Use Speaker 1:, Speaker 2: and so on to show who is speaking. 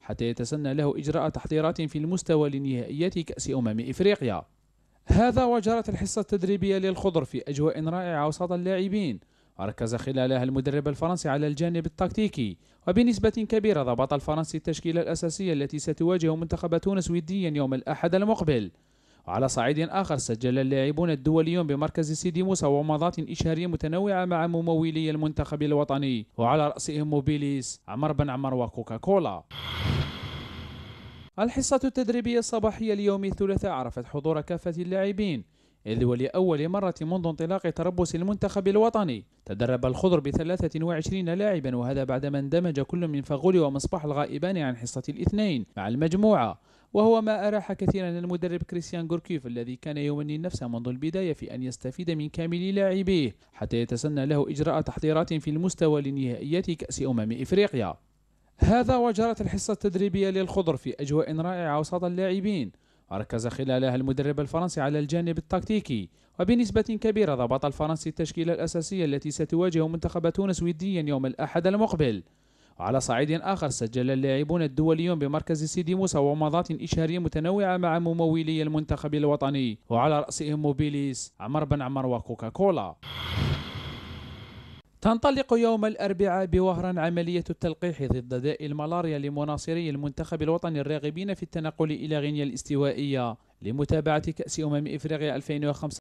Speaker 1: حتى يتسنى له إجراء تحضيرات في المستوى لنهائيات كأس إفريقيا. هذا وجرت الحصة التدريبية للخضر في أجواء رائعة وسط اللاعبين، وركز خلالها المدرب الفرنسي على الجانب التكتيكي، وبنسبة كبيرة ضبط الفرنسي التشكيلة الأساسية التي ستواجه منتخب تونس وديا يوم الأحد المقبل. وعلى صعيد آخر سجل اللاعبون الدوليون بمركز سيدي موسى ومضات إشهارية متنوعة مع ممولي المنتخب الوطني، وعلى رأسهم موبيليس، عمر بن عمر وكوكاكولا. الحصة التدريبية الصباحية ليوم الثلاثاء عرفت حضور كافة اللاعبين، إذ ولأول مرة منذ انطلاق تربص المنتخب الوطني تدرب الخضر ب23 لاعبا، وهذا بعدما اندمج كل من فغولي ومصباح الغائبان عن حصة الاثنين مع المجموعة، وهو ما أراح كثيرا المدرب كريستيان غوركيف الذي كان يمني نفسه منذ البداية في أن يستفيد من كامل لاعبيه حتى يتسنى له إجراء تحضيرات في المستوى لنهائيات كأس إفريقيا. هذا وجرت الحصة التدريبية للخضر في أجواء رائعة وسط اللاعبين، وركز خلالها المدرب الفرنسي على الجانب التكتيكي، وبنسبة كبيرة ضبط الفرنسي التشكيلة الأساسية التي ستواجه منتخب تونس وديا يوم الأحد المقبل. وعلى صعيد آخر سجل اللاعبون الدوليون بمركز سيدي موسى ومضات إشهارية متنوعة مع ممولي المنتخب الوطني، وعلى رأسهم موبيليس، عمر بن عمر وكوكاكولا. تنطلق يوم الأربعاء بوهران عملية التلقيح ضد داء الملاريا لمناصري المنتخب الوطني الراغبين في التنقل إلى غينيا الاستوائية لمتابعة كأس إفريقيا 2005